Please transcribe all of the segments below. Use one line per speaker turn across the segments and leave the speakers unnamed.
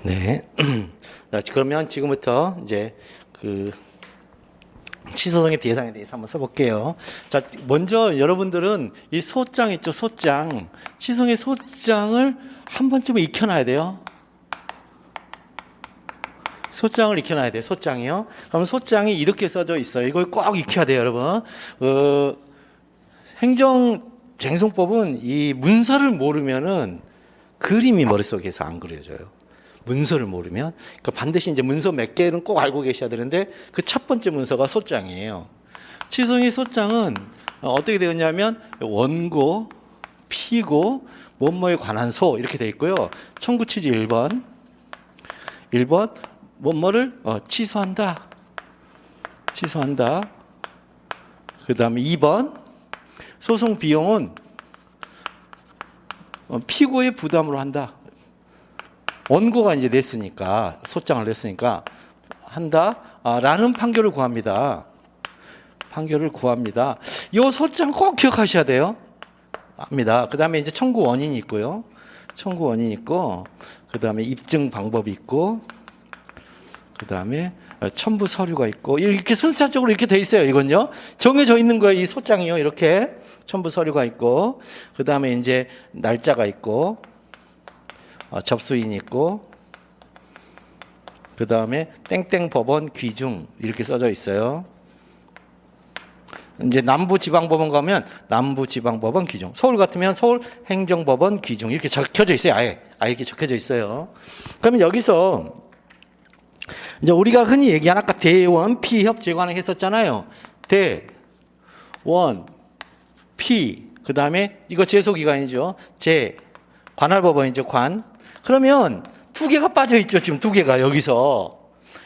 네. 자, 그러면 지금부터 이제 그 취소송의 대상에 대해서 한번 써볼게요. 자, 먼저 여러분들은 이 소장 있죠, 소장. 취소송의 소장을 한 번쯤은 익혀놔야 돼요. 소장을 익혀놔야 돼요. 소장이요. 그럼 소장이 이렇게 써져 있어요. 이걸 꼭 익혀야 돼요, 여러분. 행정쟁송법은 이 문서를 모르면은 그림이 머릿속에서 안 그려져요. 문서를 모르면. 그러니까 반드시 이제 문서 몇 개는 꼭 알고 계셔야 되는데 그 첫 번째 문서가 소장이에요. 취소의 소장은 어떻게 되었냐면 원고, 피고, 뭐뭐에 관한 소 이렇게 돼 있고요. 청구 취지 1번. 1번 뭐뭐를 취소한다. 취소한다. 그다음에 2번 소송 비용은 피고의 부담으로 한다. 원고가 이제 냈으니까, 소장을 냈으니까 한다. 라는 판결을 구합니다. 판결을 구합니다. 이 소장 꼭 기억하셔야 돼요. 합니다. 그 다음에 이제 청구 원인이 있고요. 청구 원인이 있고, 그 다음에 입증 방법이 있고, 그 다음에 첨부 서류가 있고, 이렇게 순차적으로 이렇게 돼 있어요. 이건요. 정해져 있는 거예요. 이 소장이요. 이렇게 첨부 서류가 있고, 그 다음에 이제 날짜가 있고, 접수인이 있고, 그 다음에 땡땡 법원 귀중 이렇게 써져 있어요. 이제 남부지방법원 가면 남부지방법원 귀중, 서울 같으면 서울행정법원 귀중 이렇게 적혀져 있어요. 아예 이렇게 적혀져 있어요. 그러면 여기서 이제 우리가 흔히 얘기하는 아까 대원 피협 재관행 했었잖아요. 대원 피, 그 다음에 이거 제소기관이죠. 제 관할법원이죠. 관. 그러면 두 개가 빠져 있죠. 지금 두 개가 여기서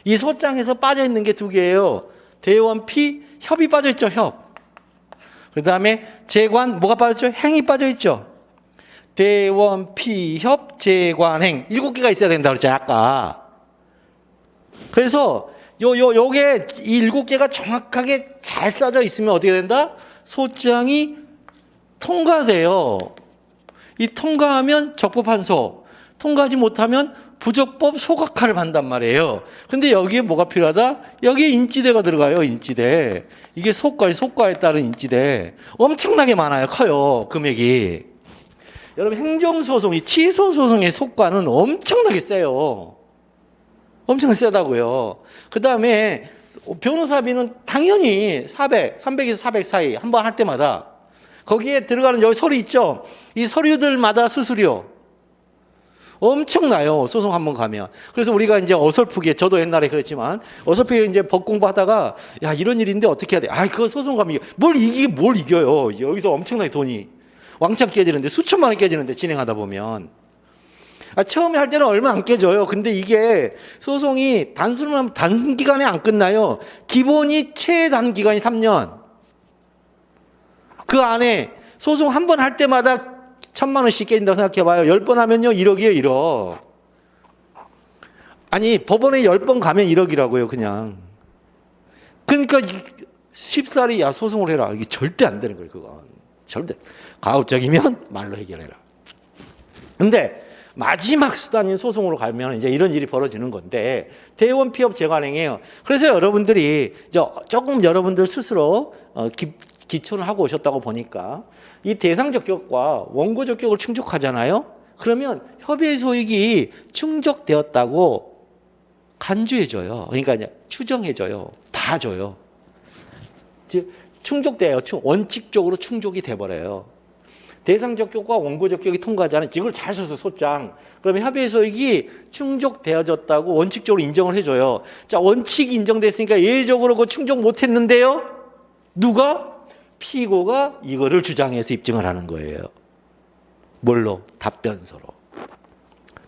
이 소장에서 빠져 있는 게 두 개예요. 대원 피 협이 빠져 있죠. 협. 그 다음에 재관 뭐가 빠졌죠? 행이 빠져 있죠. 대원 피 협 재관행 7개가 있어야 된다 그랬죠. 아까. 그래서 요게 이 7개가 정확하게 잘 써져 있으면 어떻게 된다? 소장이 통과돼요. 이 통과하면 적법한소, 통과하지 못하면 부적법 소각화를 한단 말이에요. 근데 여기에 뭐가 필요하다? 여기에 인지대가 들어가요. 인지대. 이게 속과에 따른 인지대. 엄청나게 많아요. 커요. 금액이. 여러분 행정소송이 취소소송의 속과는 엄청나게 세요. 엄청 세다고요. 그 다음에 변호사비는 당연히 300에서 400 사이 한 번 할 때마다 거기에 들어가는 여기 서류 있죠? 이 서류들마다 수수료 엄청나요. 소송 한번 가면. 그래서 우리가 이제 어설프게, 저도 옛날에 그랬지만 어설프게 이제 법 공부하다가 야 이런 일인데 어떻게 해야 돼? 그거 소송 가면 뭘 이겨요. 여기서 엄청나게 돈이 왕창 깨지는데 수천만 원 깨지는데 진행하다 보면. 처음에 할 때는 얼마 안 깨져요. 근데 이게 소송이 단순하면 단기간에 안 끝나요. 기본이 최단기간이 3년. 그 안에 소송 한 번 할 때마다 1,000만 원씩 깨진다고 생각해봐요. 10번 하면요 1억이에요. 1억. 아니 법원에 10번 가면 1억이라고요. 그냥. 그러니까 쉽사리 야 소송을 해라. 이게 절대 안 되는 거예요. 그건. 절대. 가급적이면 말로 해결해라. 근데 마지막 수단인 소송으로 가면 이제 이런 일이 벌어지는 건데 대원 피협 재관행이에요. 그래서 여러분들이 조금 여러분들 스스로 기초를 하고 오셨다고 보니까 이 대상 적격과 원고 적격을 충족하잖아요. 그러면 협의의 소익이 충족되었다고 간주해줘요. 그러니까 이제 추정해줘요. 봐줘요. 즉 충족돼요. 원칙적으로 충족이 돼버려요. 대상 적격과 원고 적격이 통과하지 않은 이걸 잘 써서 소장. 그러면 협의의 소익이 충족되어졌다고 원칙적으로 인정을 해줘요. 자, 원칙이 인정됐으니까 예외적으로 그 충족 못했는데요. 누가? 피고가 이거를 주장해서 입증을 하는 거예요. 뭘로? 답변서로.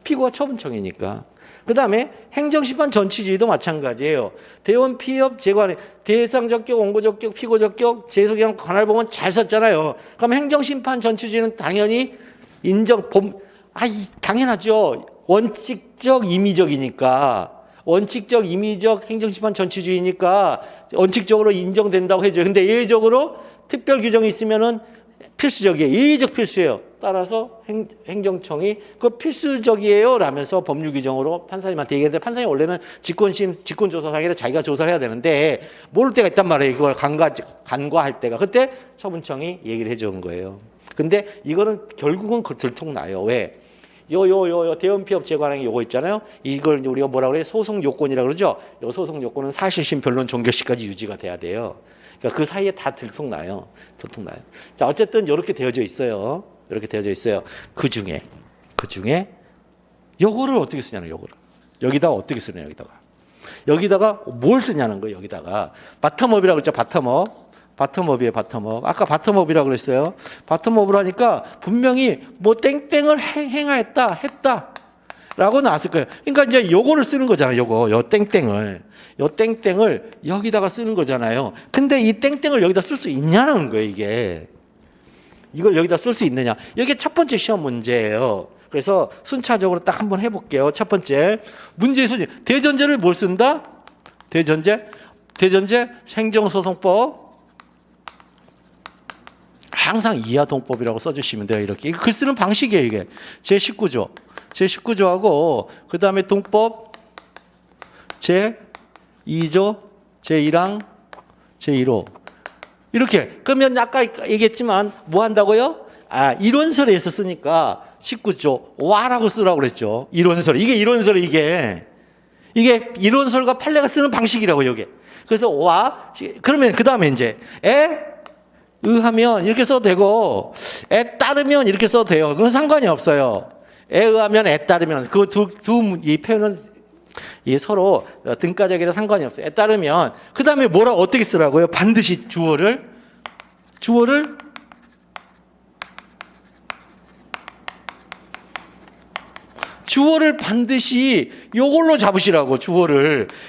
피고가 처분청이니까. 그 다음에 행정심판 전치주의도 마찬가지예요. 대원 피협 재관행, 대상 적격, 원고 적격, 피고 적격, 제소기관 관할법원 잘 썼잖아요. 그럼 행정심판 전치주의는 당연히 당연하죠. 원칙적, 임의적이니까. 원칙적, 임의적 행정심판 전치주의니까 원칙적으로 인정된다고 해줘요. 근데 예외적으로 특별 규정이 있으면은 필수적이에요. 예외적 필수예요. 따라서 행정청이 그거 필수적이에요 라면서 법률 규정으로 판사님한테 얘기했는데 판사님 원래는 직권조사상에서 자기가 조사를 해야 되는데 모를 때가 있단 말이에요. 그걸 간과할 때가. 그때 처분청이 얘기를 해주는 거예요. 근데 이거는 결국은 들통나요. 왜? 요 대원피업 제관행위 요거 있잖아요. 이걸 이제 우리가 뭐라 그래요? 소송 요건이라고 그러죠. 요 소송 요건은 사실심 변론 종결시까지 유지가 돼야 돼요. 그러니까 그 사이에 다 들통나요. 자, 어쨌든 이렇게 되어져 있어요. 이렇게 되어져 있어요. 그 중에 요거를 어떻게 쓰냐는 요거를. 여기다가 어떻게 쓰냐 여기다가 뭘 쓰냐는 거예요. 여기다가 바텀업이라고 그랬죠. 바텀업이에요. 바텀업. 아까 바텀업이라고 그랬어요. 바텀업을 하니까 분명히 뭐 땡땡을 했다 라고 나왔을 거예요. 그러니까 이제 요거를 쓰는 거잖아요. 요 땡땡을 여기다가 쓰는 거잖아요. 근데 이 땡땡을 여기다 쓸 수 있냐는 거예요. 이걸 여기다 쓸 수 있느냐. 이게 첫 번째 시험 문제예요. 그래서 순차적으로 딱 한번 해볼게요. 첫 번째 문제의 소지. 대전제를 뭘 쓴다? 대전제 행정소송법. 항상 이하동법이라고 써주시면 돼요. 이렇게. 이거 글 쓰는 방식이에요. 이게 제19조하고 그 다음에 동법 제2조 제1항 제1호 이렇게. 그러면 아까 얘기했지만 뭐 한다고요? 이론설에서 쓰니까 19조 와라고 쓰라고 그랬죠. 이론설. 이게 이론설 이게 이론설과 판례가 쓰는 방식이라고 이게. 그래서 와 그러면 그 다음에 이제 의하면 이렇게 써도 되고 따르면 이렇게 써도 돼요. 그건 상관이 없어요. 의하면 따르면 그 이 표현은 서로 등가적이라 상관이 없어요. 따르면 그 다음에 어떻게 쓰라고요? 반드시 주어를 반드시 요걸로 잡으시라고.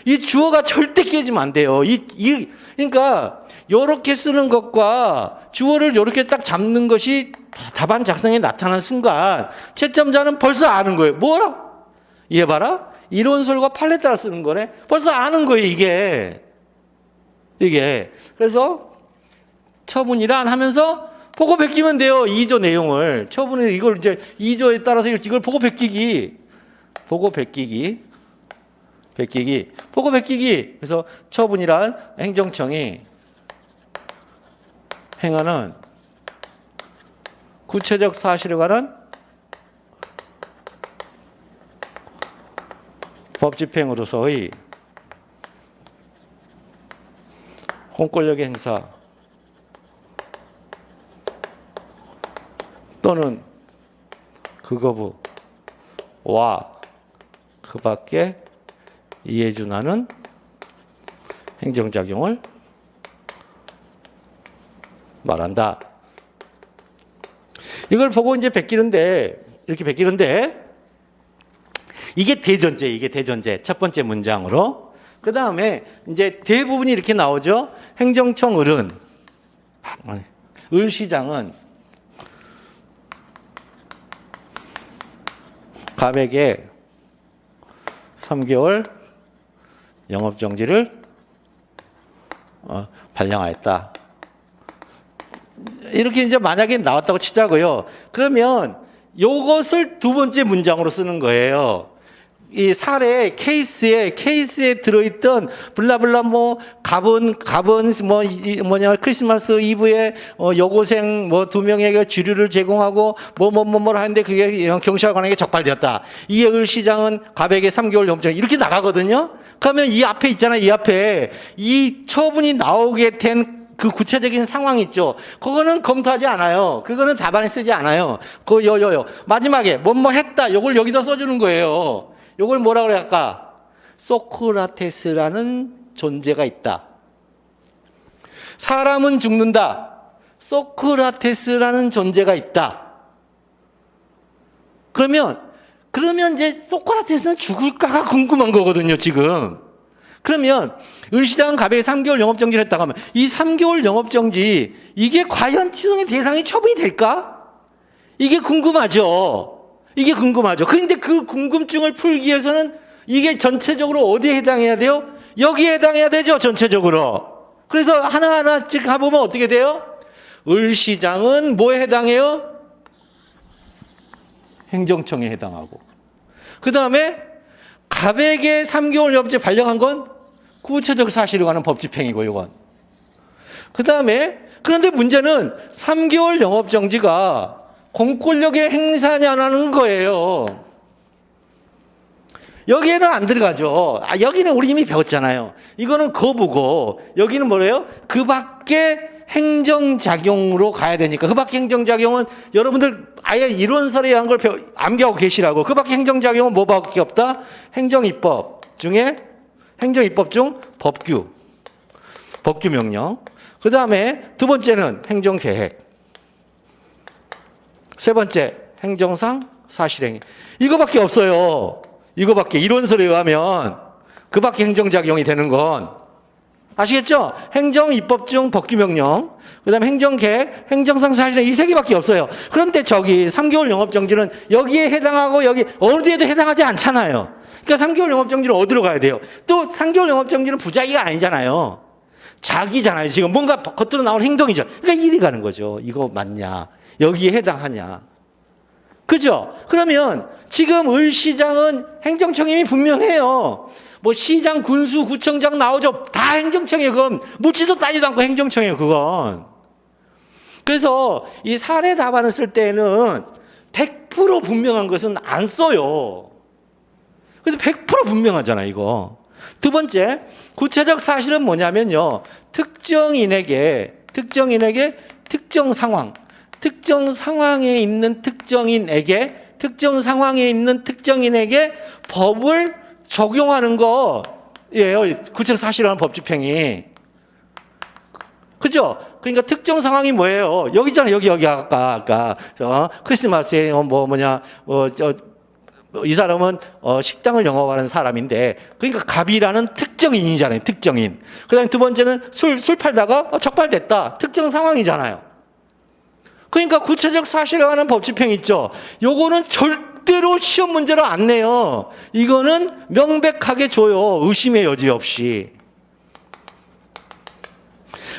이 주어가 절대 깨지면 안 돼요. 그러니까 요렇게 쓰는 것과 주어를 요렇게 딱 잡는 것이 답안 작성에 나타나는 순간 채점자는 벌써 아는 거예요. 뭐라? 얘 봐라. 이론설과 판례 따라 쓰는 거네. 벌써 아는 거예요, 이게. 그래서 처분이란 하면서 보고 베끼면 돼요. 2조 내용을. 처분을 이걸 이제 2조에 따라서 이걸 보고 베끼기. 그래서 처분이란 행정청이 행하는 구체적 사실에 관한 법 집행으로서의 공권력의 행사 또는 그 거부와 그 밖에 이에 준하는 행정작용을 말한다. 이걸 보고 이제 이렇게 베끼는데 이게 대전제 첫 번째 문장으로. 그 다음에 이제 대부분이 이렇게 나오죠. 행정청 을시장은 갑에게 3개월 영업정지를 발령하였다. 이렇게 이제 만약에 나왔다고 치자고요. 그러면 요것을 두 번째 문장으로 쓰는 거예요. 이 사례 케이스에 들어있던 블라블라 갑은 크리스마스 이브에 여고생 2명에게 주류를 제공하고 뭐를 하는데 그게 경찰관에게 적발되었다. 이에 을시장은 갑에게 3개월 영장 이렇게 나가거든요. 그러면 이 앞에 있잖아요. 이 처분이 나오게 된 그 구체적인 상황 있죠. 그거는 검토하지 않아요. 그거는 답안에 쓰지 않아요. 마지막에 했다. 요걸 여기다 써주는 거예요. 요걸 뭐라 그래 아까? 소크라테스라는 존재가 있다. 사람은 죽는다. 소크라테스라는 존재가 있다. 그러면 이제 소크라테스는 죽을까가 궁금한 거거든요, 지금. 그러면 을시장은 갑에게 3개월 영업정지를 했다고 하면 이 3개월 영업정지 이게 과연 취소의 대상이 처분이 될까? 이게 궁금하죠. 그런데 그 궁금증을 풀기 위해서는 이게 전체적으로 어디에 해당해야 돼요? 여기에 해당해야 되죠, 전체적으로. 그래서 하나하나 가보면 어떻게 돼요? 을시장은 뭐에 해당해요? 행정청에 해당하고. 그 다음에 갑에게 3개월 영업제 발령한 건 구체적 사실에 관한 법집행이고, 이건. 그 다음에 그런데 문제는 3개월 영업정지가 공권력의 행사냐는 거예요. 여기에는 안 들어가죠. 여기는 우리 이미 배웠잖아요. 이거는 거부고, 여기는 뭐래요? 그 밖에 행정작용으로 가야 되니까. 그 밖에 행정작용은 여러분들 아예 이론설에 의한 걸 암기하고 계시라고. 그 밖에 행정작용은 뭐밖에 없다? 행정입법 중 법규명령. 그 다음에 두 번째는 행정계획. 세 번째, 행정상 사실행위. 이거밖에 없어요. 이거밖에. 이론설에 의하면 그 밖에 행정작용이 되는 건. 아시겠죠? 행정, 입법 중 법규명령, 그 다음에 행정계획, 행정상 사실행위, 이 세 개밖에 없어요. 그런데 저기 3개월 영업정지는 여기에 해당하고 여기 어디에도 해당하지 않잖아요. 그러니까 3개월 영업정지는 어디로 가야 돼요? 또 3개월 영업정지는 부작위가 아니잖아요. 자기잖아요. 지금 뭔가 겉으로 나오는 행동이죠. 그러니까 이리 가는 거죠. 이거 맞냐? 여기에 해당하냐? 그죠? 그러면 지금 을시장은 행정청임이 분명해요. 뭐 시장, 군수, 구청장 나오죠. 다 행정청이에요. 그건 묻지도 따지도 않고 행정청이에요. 그건. 그래서 이 사례 답안을 쓸 때는 100% 분명한 것은 안 써요. 근데 100% 분명하잖아요, 이거. 두 번째, 구체적 사실은 뭐냐면요. 특정인에게 특정 상황에 있는 특정인에게 법을 적용하는 거예요. 구체적 사실이라는 법집행이. 그죠? 그러니까 특정 상황이 뭐예요? 여기 있잖아요. 여기 아까 크리스마스에 이 사람은 식당을 영업하는 사람인데, 그러니까 갑이라는 특정인이잖아요. 특정인. 그다음에 두 번째는 술 팔다가 적발됐다. 특정 상황이잖아요. 그러니까 구체적 사실에 관한 법집행 있죠. 요거는 절대로 시험 문제로 안 내요. 이거는 명백하게 줘요. 의심의 여지 없이.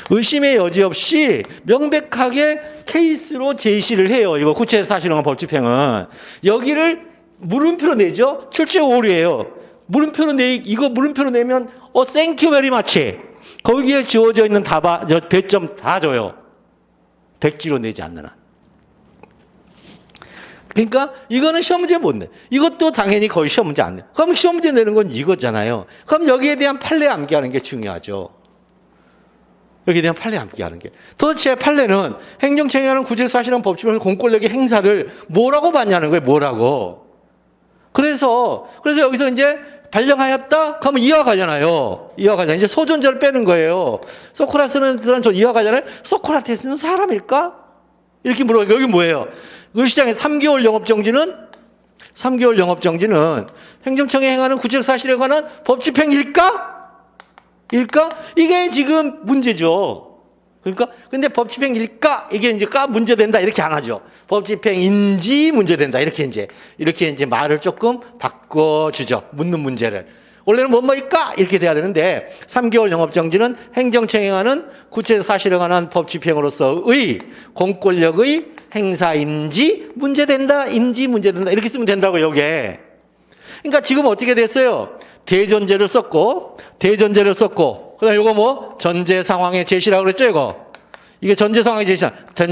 의심의 여지 없이 명백하게 케이스로 제시를 해요. 이거 구체적 사실에 관한 법집행은. 여기를 물음표로 내죠. 출제 오류예요. 물음표로 내면 thank you very much. 거기에 주어져 있는 배점 다 줘요. 백지로 내지 않는 한. 그러니까 이거는 시험 문제 못 내. 이것도 당연히 거의 시험 문제 안 내. 그럼 시험 문제 내는 건 이거잖아요. 그럼 여기에 대한 판례 암기하는 게 중요하죠. 여기에 대한 판례 암기하는 게. 도대체 판례는 행정청이라는 구체사실은 법칙을 공권력의 행사를 뭐라고 봤냐는 거예요. 뭐라고. 그래서 여기서 이제 발령하였다? 그러면 이와 관련하여. 이제 소존자를 빼는 거예요. 소크라테스는 이와 관련하여 소크라테스는 사람일까? 이렇게 물어요. 여기 뭐예요? 을시장의 3개월 영업정지는 행정청이 행하는 구체적 사실에 관한 법집행일까? 이게 지금 문제죠. 그러니까 근데 법집행일까? 이게 이제 문제된다 이렇게 안 하죠. 법집행인지 문제된다 이렇게 이제 말을 조금 바꿔주죠. 묻는 문제를. 원래는 뭐일까? 이렇게 돼야 되는데 3개월 영업정지는 행정청이 행하는 구체적 사실에 관한 법집행으로서의 공권력의 행사인지 문제된다 이렇게 쓰면 된다고 요게. 그러니까 지금 어떻게 됐어요? 대전제를 썼고 그다음 요거 전제 상황의 제시라고 그랬죠. 이게 전제 상황의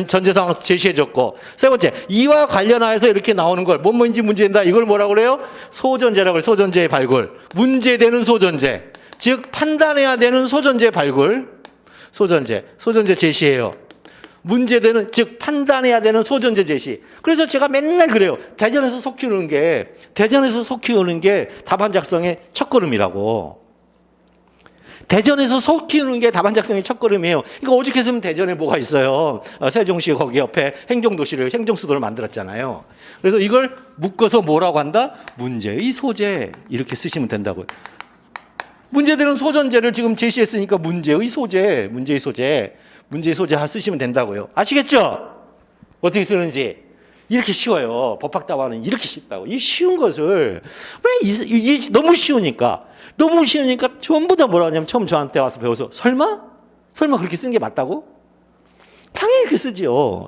전제 상황 제시해줬고, 세 번째 이와 관련하여서 이렇게 나오는 걸 뭐인지 문제된다. 이걸 뭐라고 그래요? 소존재라고 그래요. 소존재의 발굴. 문제되는 소존재. 즉 판단해야 되는 소존재 발굴. 소존재 제시해요. 문제되는 즉 판단해야 되는 소존재 제시. 그래서 제가 맨날 그래요. 대전에서 속 키우는 게 답안 작성의 첫걸음이라고. 대전에서 속 키우는 게 답안 작성의 첫걸음이에요. 이거 오죽했으면 대전에 뭐가 있어요. 세종시 거기 옆에 행정수도를 만들었잖아요. 그래서 이걸 묶어서 뭐라고 한다? 문제의 소재 이렇게 쓰시면 된다고요. 문제되는 소존재를 지금 제시했으니까 문제의 소재 쓰시면 된다고요. 아시겠죠? 어떻게 쓰는지. 이렇게 쉬워요. 법학답안은 이렇게 쉽다고. 이 쉬운 것을 왜 너무 쉬우니까 전부 다 뭐라 하냐면 처음 저한테 와서 배워서 설마 그렇게 쓰는 게 맞다고? 당연히 이렇게 쓰죠.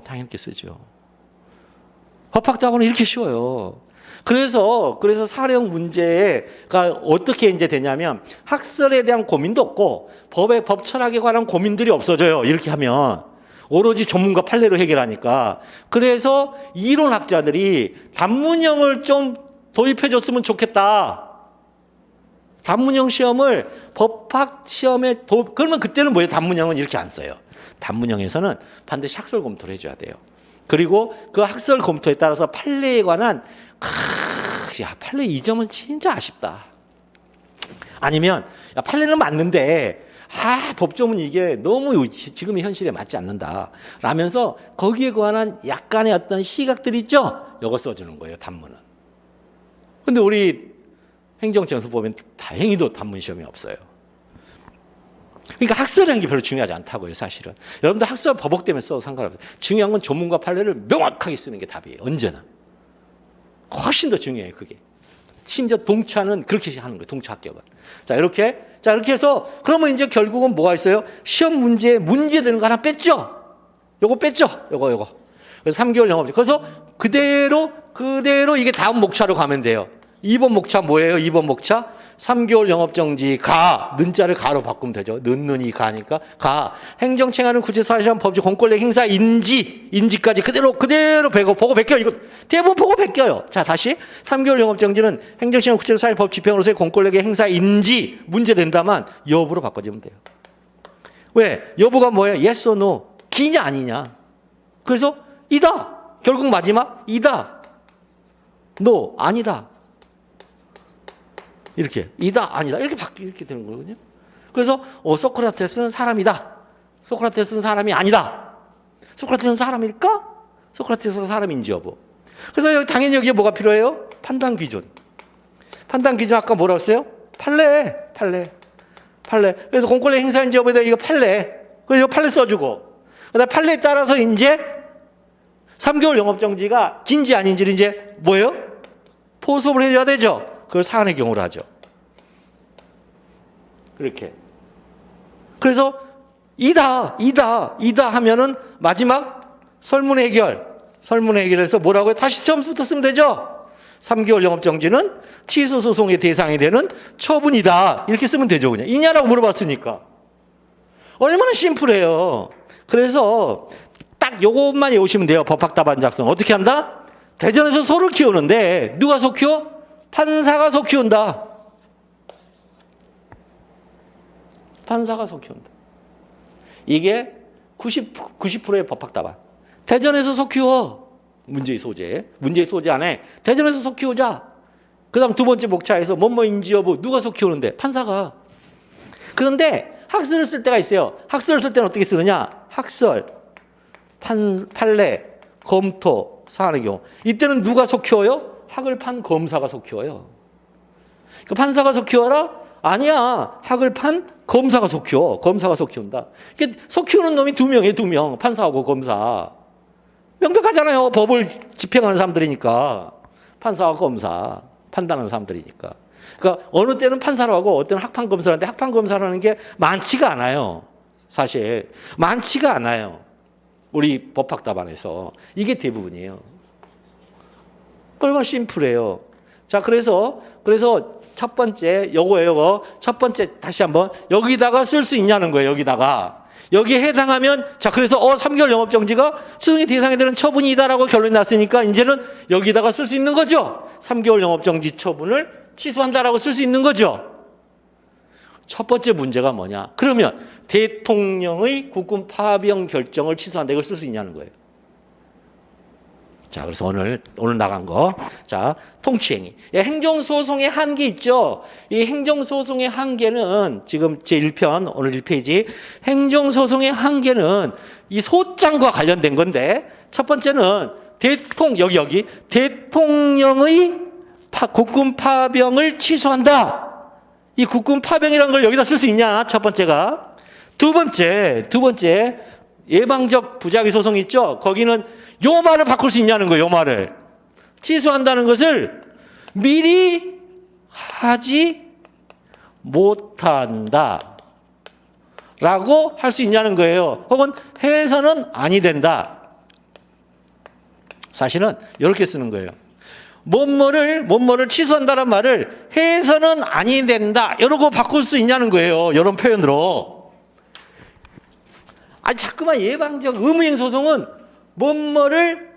법학답안은 이렇게 쉬워요. 그래서 사령 문제가 어떻게 이제 되냐면 학설에 대한 고민도 없고 법 철학에 관한 고민들이 없어져요. 이렇게 하면 오로지 전문가 판례로 해결하니까. 그래서 이론학자들이 단문형을 좀 도입해 줬으면 좋겠다. 단문형 시험을 법학 시험에 그러면 그때는 뭐예요? 단문형은 이렇게 안 써요. 단문형에서는 반드시 학설 검토를 해줘야 돼요. 그리고 그 학설 검토에 따라서 판례에 관한 야, 판례 이 점은 진짜 아쉽다. 아니면 야, 판례는 맞는데 법조문 이게 너무 지금의 현실에 맞지 않는다. 라면서 거기에 관한 약간의 어떤 시각들이 있죠? 이거 써주는 거예요, 단문은. 근데 우리 행정청에서 보면 다행히도 단문 시험이 없어요. 그러니까 학설이라는 게 별로 중요하지 않다고요, 사실은. 여러분들 학설 버벅 때문에 써도 상관없어요. 중요한 건 전문가 판례를 명확하게 쓰는 게 답이에요, 언제나. 훨씬 더 중요해요, 그게. 심지어 동차는 그렇게 하는 거예요, 동차 합격은. 자, 이렇게 해서 그러면 이제 결국은 뭐가 있어요? 시험 문제 되는 거 하나 뺐죠? 요거 뺐죠? 요거. 그래서 3개월 영업. 그래서 그대로 이게 다음 목차로 가면 돼요. 2번 목차 뭐예요? 2번 목차 3개월 영업정지 는자를 가로 바꾸면 되죠. 는이 가니까 행정청하는 구체사실한 법적 공권력 행사 인지까지 그대로 보고 베껴요. 이거 대부분 보고 베껴요. 자, 다시 3개월 영업정지는 행정청하는 구체사실 법 집행으로서의 공권력의 행사 인지 문제된다만 여부로 바꿔주면 돼요. 왜? 여부가 뭐예요? yes or no. 기냐 아니냐. 그래서 이다. 결국 마지막 이다. no 아니다. 이렇게 이다 아니다 이렇게 되는 거거든요. 그래서 소크라테스는 사람이다. 소크라테스는 사람이 아니다. 소크라테스는 사람일까? 소크라테스가 사람인지 여부. 그래서 당연히 여기에 뭐가 필요해요? 판단 기준. 판단 기준 아까 뭐라고 했어요? 판례. 그래서 공권력 행사인지 여부에 대해 이거 판례. 그래서 판례 써주고. 그다음 판례에 따라서 이제 3개월 영업정지가 긴지 아닌지를 이제 뭐예요? 포섭을 해줘야 되죠. 그걸 사안의 경우로 하죠. 그렇게. 그래서 이다 하면은 마지막 설문 해결해서 뭐라고요? 다시 처음부터 쓰면 되죠. 3개월 영업정지는 취소 소송의 대상이 되는 처분이다. 이렇게 쓰면 되죠, 그냥. 이냐라고 물어봤으니까. 얼마나 심플해요. 그래서 딱 요것만 외우시면 돼요. 법학답안 작성. 어떻게 한다? 대전에서 소를 키우는데 누가 소 키워? 판사가 소 키운다. 판사가 소 키운다. 이게 90%의 법학답안. 대전에서 소 키워. 문제의 소재 안에 대전에서 소 키우자. 그 다음 두 번째 목차에서 뭐뭐인지 여부 누가 소 키우는데? 판사가. 그런데 학설을 쓸 때가 있어요. 학설을 쓸 때는 어떻게 쓰느냐? 학설, 판례, 검토, 사안의 경우. 이때는 누가 소 키워요? 학을 판 검사가 속 키워요. 그 판사가 속 키워라? 아니야. 학을 판 검사가 속 키워. 검사가 속 키운다. 속 키우는 놈이 두 명. 판사하고 검사. 명백하잖아요. 법을 집행하는 사람들이니까. 판사와 검사. 판단하는 사람들이니까. 그러니까 어느 때는 판사로 하고 어떤 때는 학판 검사라는데 학판 검사라는 게 많지가 않아요. 사실. 많지가 않아요. 우리 법학답안에서. 이게 대부분이에요. 얼마나 심플해요. 자, 그래서 첫 번째 요거예요. 첫 번째 다시 한번 여기다가 쓸 수 있냐는 거예요. 여기에 해당하면 자, 그래서 3개월 영업정지가 수능의 대상이 되는 처분이다라고 결론이 났으니까 이제는 여기다가 쓸 수 있는 거죠. 3개월 영업정지 처분을 취소한다라고 쓸 수 있는 거죠. 첫 번째 문제가 뭐냐? 그러면 대통령의 국군 파병 결정을 취소한다 이걸 쓸 수 있냐는 거예요. 자, 그래서 오늘 나간 거. 자, 통치행위. 행정소송의 한계 있죠? 이 행정소송의 한계는 지금 제1편, 오늘 1페이지. 행정소송의 한계는 이 소장과 관련된 건데, 첫 번째는 여기. 대통령의 국군 파병을 취소한다. 이 국군 파병이라는 걸 여기다 쓸 수 있냐? 첫 번째가. 두 번째. 예방적 부작위 소송 있죠? 거기는 요 말을 바꿀 수 있냐는 거예요. 요 말을. 취소한다는 것을 미리 하지 못한다. 라고 할 수 있냐는 거예요. 혹은 해서는 아니 된다. 사실은 이렇게 쓰는 거예요. 뭐뭐를 취소한다는 말을 해서는 아니 된다. 이러고 바꿀 수 있냐는 거예요. 이런 표현으로. 아니 자꾸만 예방적 의무행 소송은 뭐뭐를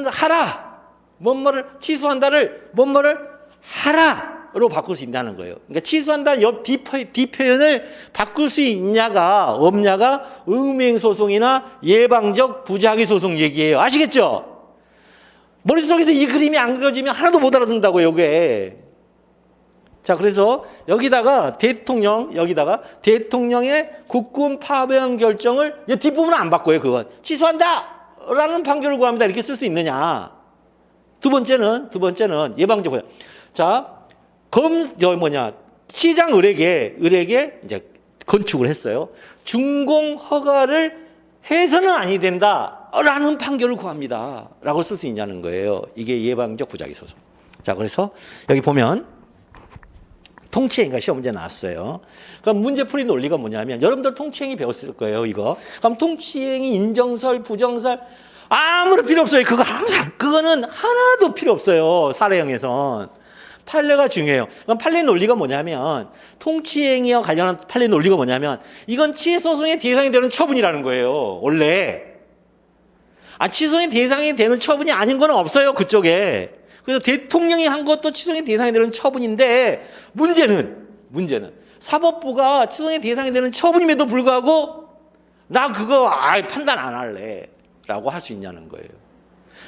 하라. 뭐뭐를 취소한다를 뭐뭐를 하라로 바꿀 수 있다는 거예요. 그러니까 취소한다는 옆 뒤 표현을 바꿀 수 있냐가 없냐가 의무행 소송이나 예방적 부작위 소송 얘기예요. 아시겠죠? 머릿속에서 이 그림이 안 그려지면 하나도 못 알아듣는다고요, 이게. 자, 그래서 여기다가 대통령의 국군 파병 결정을 뒷부분은 안 바꿔요, 그건. 취소한다! 라는 판결을 구합니다. 이렇게 쓸 수 있느냐. 두 번째는 예방적 부작. 자, 시장 을에게 이제 건축을 했어요. 준공 허가를 해서는 아니 된다. 라는 판결을 구합니다. 라고 쓸 수 있냐는 거예요. 이게 예방적 부작위 소송. 자, 그래서 여기 보면 통치행위가 시험 문제 나왔어요. 그럼 문제풀이 논리가 뭐냐면 여러분들 통치행위 배웠을 거예요, 이거. 그럼 통치행위 인정설, 부정설 아무런 필요 없어요. 그거는 하나도 필요 없어요. 사례형에선. 판례가 중요해요. 그럼 판례 논리가 뭐냐면 통치행위와 관련한 판례 논리가 뭐냐면 이건 취소송의 대상이 되는 처분이라는 거예요. 원래. 취소의 대상이 되는 처분이 아닌 건 없어요. 그쪽에. 그래서 대통령이 한 것도 취소의 대상이 되는 처분인데 문제는 사법부가 취소의 대상이 되는 처분임에도 불구하고 나 그거 판단 안 할래 라고 할 수 있냐는 거예요.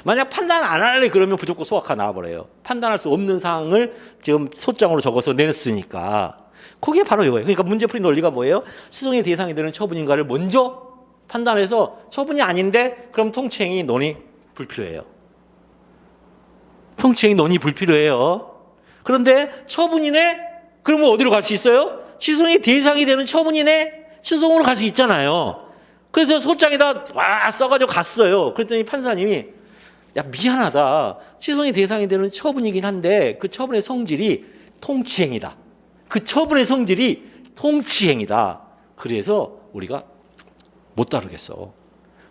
만약 판단 안 할래 그러면 무조건 소각화 나와버려요. 판단할 수 없는 사항을 지금 소장으로 적어서 냈으니까. 그게 바로 이거예요. 그러니까 문제풀이 논리가 뭐예요? 취소의 대상이 되는 처분인가를 먼저 판단해서 처분이 아닌데 그럼 통치행위 논의 불필요해요. 통치행위 논의 불필요해요. 그런데 처분이네? 그러면 어디로 갈 수 있어요? 취소의 대상이 되는 처분이네? 취소송으로 갈 수 있잖아요. 그래서 소장에다 써가지고 갔어요. 그랬더니 판사님이 미안하다. 취소의 대상이 되는 처분이긴 한데 그 처분의 성질이 통치행위다. 그 처분의 성질이 통치행위다. 그래서 우리가 못 다루겠어.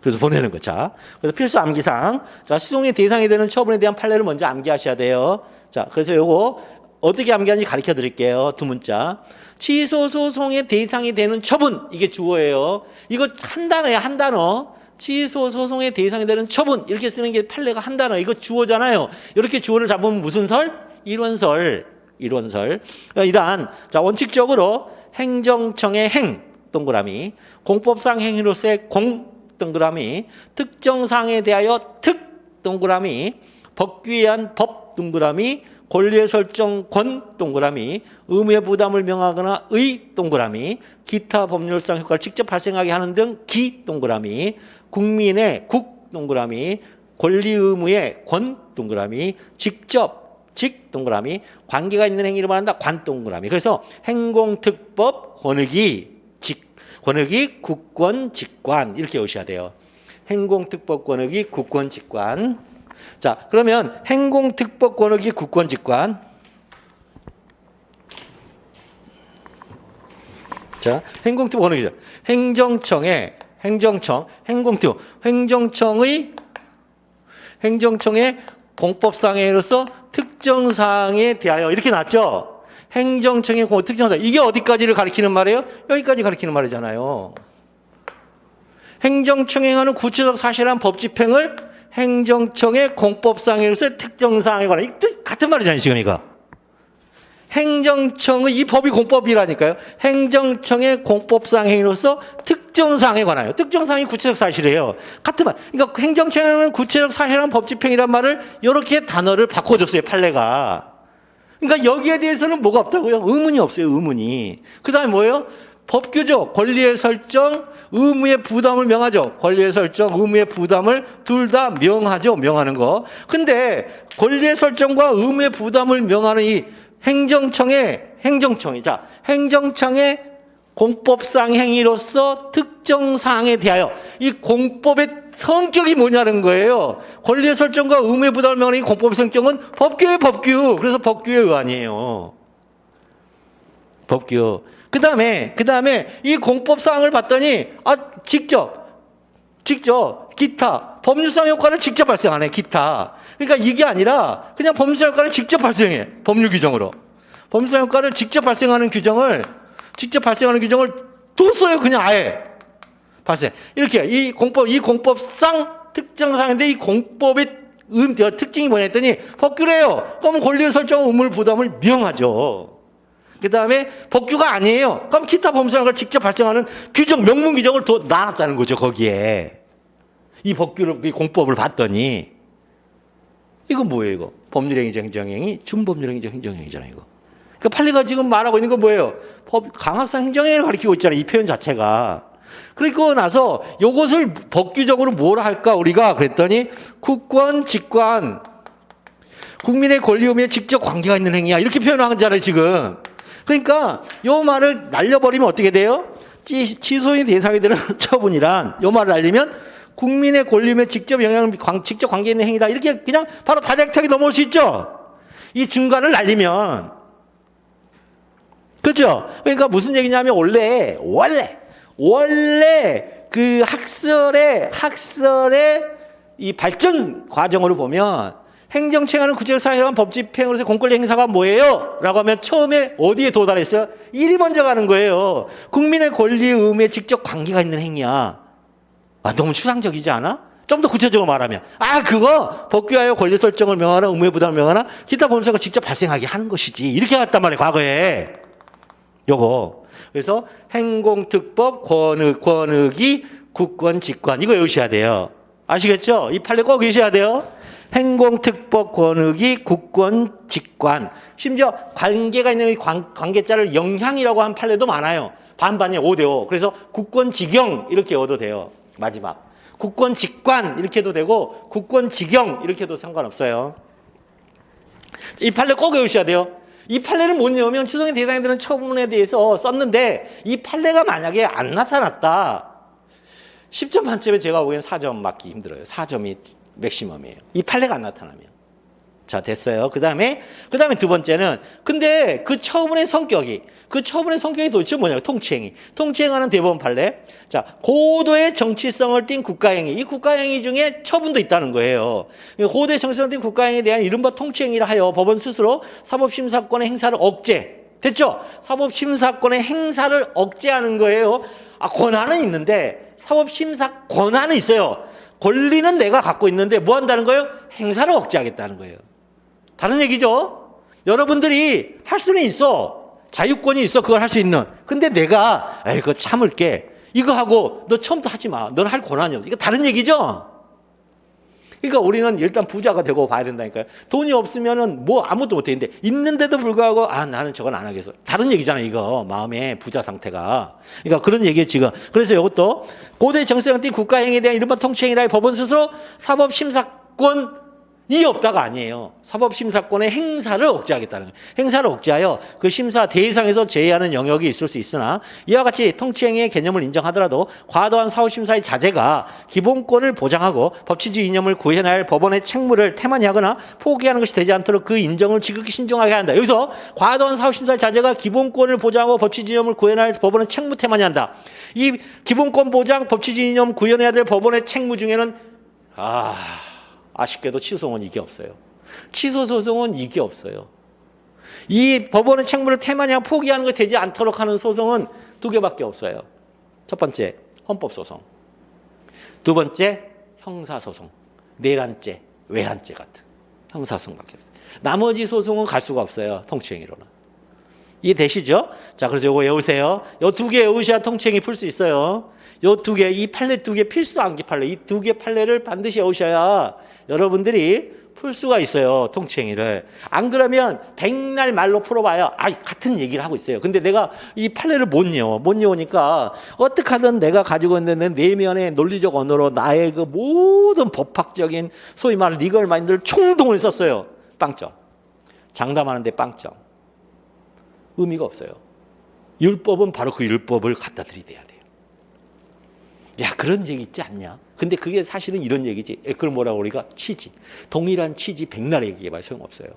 그래서 보내는 거. 자, 그래서 필수 암기사항. 자, 시송의 대상이 되는 처분에 대한 판례를 먼저 암기하셔야 돼요. 자, 그래서 요거 어떻게 암기하는지 가르쳐 드릴게요. 두 문자. 취소 소송의 대상이 되는 처분. 이게 주어예요. 이거 한 단어예요. 한 단어. 취소 소송의 대상이 되는 처분. 이렇게 쓰는 게 판례가 한 단어. 이거 주어잖아요. 이렇게 주어를 잡으면 무슨 설? 일원설. 이러한 자, 원칙적으로 행정청의 행 동그라미, 공법상 행위로서의 공 동그라미, 특정 사항에 대하여 특 동그라미, 법규에 의한 법 동그라미, 권리의 설정 권 동그라미, 의무의 부담을 명하거나 의 동그라미, 기타 법률상 효과를 직접 발생하게 하는 등 기 동그라미, 국민의 국 동그라미, 권리 의무의 권 동그라미, 직접 직 동그라미, 관계가 있는 행위를 말한다 관 동그라미. 그래서 행공특법 권익위 권익위 국권 직관 이렇게 오셔야 돼요. 행공특법 권익위 국권 직관. 자, 그러면 행공특법 권익위 국권 직관. 자, 행공특법 권익위죠. 행정청의 공법상행위로서 특정 사항에 대하여 이렇게 났죠. 행정청의 특정 사항. 이게 어디까지를 가리키는 말이에요? 여기까지 가리키는 말이잖아요. 행정청이 행하는 구체적 사실한 법 집행을 행정청의 공법상행위로서 특정 사항에 관한 같은 말이잖아요, 지금 이거. 행정청의 이 법이 공법이라니까요. 행정청의 공법상 행위로서 특정 사항에 관하여. 특정 사항이 구체적 사실이에요. 같은 말. 그러니까 행정청에는 구체적 사실한 법 집행이란 말을 이렇게 단어를 바꿔줬어요, 판례가. 그러니까 여기에 대해서는 뭐가 없다고요? 의문이 없어요, 의문이. 그 다음에 뭐예요? 법규죠. 권리의 설정, 의무의 부담을 명하죠. 권리의 설정, 의무의 부담을 둘 다 명하죠. 명하는 거. 근데 권리의 설정과 의무의 부담을 명하는 이 행정청의 공법상 행위로서 특정 사항에 대하여 이 공법의 성격이 뭐냐는 거예요. 권리의 설정과 의무의 부담을 명하는 이 공법의 성격은 법규예요, 법규. 그래서 법규의 의안이에요. 법규. 그 다음에 이 공법 사항을 봤더니 직접 기타 법률상 효과를 직접 발생하네, 기타. 그러니까 이게 아니라 그냥 법률상 효과를 직접 발생해, 법률 규정으로. 법률상 효과를 직접 발생하는 규정을 뒀어요, 그냥 아예. 발생. 이렇게, 이 공법상 특정사항인데 이 공법의 특징이 뭐냐 했더니 법규래요. 그럼 권리를 설정한 의무를 부담을 명하죠. 그 다음에 법규가 아니에요. 그럼 기타 법률상을 직접 발생하는 규정, 명문 규정을 더 나눴다는 거죠, 거기에. 이 법규를, 이 공법을 봤더니. 이거 뭐예요, 이거? 법률행위적 행정행위, 준법률행위적 행정행위잖아요, 이거. 그 판례가 지금 말하고 있는 건 뭐예요? 강학상 행정행위를 가리키고 있잖아요, 이 표현 자체가. 그리고 나서 이것을 법규적으로 뭐라 할까, 우리가? 그랬더니 국권, 직관, 국민의 권리 의무에 직접 관계가 있는 행위야. 이렇게 표현한 거잖아요, 지금. 그러니까 이 말을 날려버리면 어떻게 돼요? 취소인 대상이 되는 처분이란 이 말을 날리면 국민의 권리에 직접 직접 관계 있는 행위다. 이렇게 그냥 바로 다이렉트하게 넘어올 수 있죠. 이 중간을 날리면. 그렇죠? 그러니까 무슨 얘기냐면 원래 그 학설의 이 발전 과정으로 보면 행정처행하는 구체적 사회란 법 집행으로서 공권력 행사가 뭐예요? 라고 하면 처음에 어디에 도달했어요? 일이 먼저 가는 거예요. 국민의 권리 의무에 직접 관계가 있는 행위야. 너무 추상적이지 않아? 좀 더 구체적으로 말하면 그거 법규하여 권리 설정을 명하나 의무의 부담을 명하나 기타 법률상을 직접 발생하게 하는 것이지. 이렇게 했단 말이에요, 과거에. 요거. 그래서 행공특법, 권익이, 국권, 직관. 이거 외우셔야 돼요. 아시겠죠? 이 판례 꼭 외우셔야 돼요. 행공특법, 권익이, 국권, 직관. 심지어 관계가 있는 관계자를 영향이라고 한 판례도 많아요. 반반이에요. 5대5. 그래서 국권, 직영 이렇게 얻어도 돼요. 마지막. 국권, 직관 이렇게 해도 되고 국권, 직영 이렇게 해도 상관없어요. 이 판례 꼭 외우셔야 돼요. 이 판례를 못 외우면 취소인 대상이 되는 처분에 대해서 썼는데 이 판례가 만약에 안 나타났다. 10점 만점에 제가 보기엔 4점 맞기 힘들어요. 4점이 맥시멈이에요. 이 판례가 안 나타나면. 자, 됐어요. 그 다음에 두 번째는, 근데 그 처분의 성격이 도대체 뭐냐면 통치행위하는 대법원 판례. 자, 고도의 정치성을 띈 국가행위. 이 국가행위 중에 처분도 있다는 거예요. 고도의 정치성을 띈 국가행위에 대한 이른바 통치행위를 하여 법원 스스로 사법심사권의 행사를 됐죠? 사법심사권의 행사를 억제하는 거예요. 권한은 있는데, 사법심사 권한은 있어요. 권리는 내가 갖고 있는데 뭐 한다는 거예요? 행사를 억제하겠다는 거예요. 다른 얘기죠. 여러분들이 할 수는 있어. 자유권이 있어. 그걸 할 수 있는. 근데 내가 그거 참을게. 이거 하고 너 처음부터 하지 마. 너는 할 권한이 없어. 이거 다른 얘기죠. 그러니까 우리는 일단 부자가 되고 봐야 된다니까요. 돈이 없으면은 뭐 아무것도 못 했는데 있는데도 불구하고 나는 저건 안 하겠어. 다른 얘기잖아요, 이거. 마음의 부자 상태가. 그러니까 그런 얘기예요, 지금. 그래서 이것도 고대 정치성을 띈 국가행위에 대한 이른바 통치행위라 법원 스스로 사법심사권이 없다가 아니에요. 사법심사권의 행사를 억제하겠다는 거예요. 행사를 억제하여 그 심사 대상에서 제외하는 영역이 있을 수 있으나 이와 같이 통치행위의 개념을 인정하더라도 과도한 사법심사의 자제가 기본권을 보장하고 법치주의 이념을 구현할 법원의 책무를 태만히 하거나 포기하는 것이 되지 않도록 그 인정을 지극히 신중하게 한다. 여기서 과도한 사법심사의 자제가 기본권을 보장하고 법치주의 이념을 구현할 법원의 책무 태만히 한다. 이 기본권 보장, 법치주의 이념 구현해야 될 법원의 책무 중에는 아쉽게도 취소소송은 이게 없어요. 취소소송은 이게 없어요. 이 법원의 책무를 태만히 하고 포기하는 거 되지 않도록 하는 소송은 2개밖에 없어요. 첫 번째, 헌법소송. 두 번째, 형사소송. 내란죄, 외환죄 같은 형사소송밖에 없어요. 나머지 소송은 갈 수가 없어요. 통치행위로는. 이해되시죠? 자, 그래서 이거 외우세요. 이 2개 외우셔야 통치행위 풀 수 있어요. 이 2개, 이 판례 2개 필수 암기 판례. 이 2개 판례를 반드시 외우셔야 여러분들이 풀 수가 있어요. 통치행위를. 안 그러면 백날 말로 풀어봐야 같은 얘기를 하고 있어요. 근데 내가 이 판례를 못 외우니까 어떻게 하든 내가 가지고 있는 내면의 논리적 언어로 나의 그 모든 법학적인 소위 말하는 리걸 마인드를 총동을 썼어요. 빵점. 장담하는데 빵점. 의미가 없어요. 율법은 바로 그 율법을 갖다 들이대야 돼요. 야, 그런 얘기 있지 않냐? 근데 그게 사실은 이런 얘기지. 그걸 뭐라고 우리가 취지. 동일한 취지 백날 얘기해봐야 소용없어요.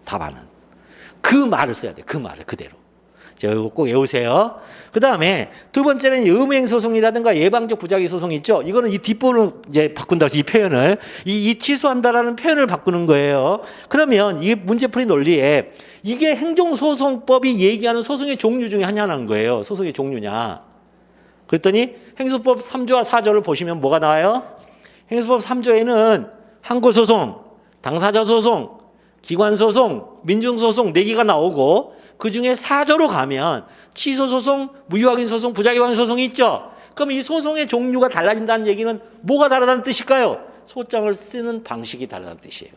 답안은. 그 말을 써야 돼. 그 말을 그대로. 자, 이거 꼭 외우세요. 그 다음에 두 번째는 의무행 소송이라든가 예방적 부작위 소송 있죠. 이거는 이 뒷부분을 이제 바꾼다. 이 표현을 이 취소한다라는 표현을 바꾸는 거예요. 그러면 이 문제풀이 논리에 이게 행정소송법이 얘기하는 소송의 종류 중에 하나라는 거예요. 소송의 종류냐. 그랬더니 행소법 3조와 4조를 보시면 뭐가 나와요? 행소법 3조에는 항고소송, 당사자소송, 기관소송, 민중소송 4개가 나오고 그중에 4조로 가면 취소소송, 무효확인소송, 부작위확인소송이 있죠. 그럼 이 소송의 종류가 달라진다는 얘기는 뭐가 다르다는 뜻일까요? 소장을 쓰는 방식이 다르다는 뜻이에요.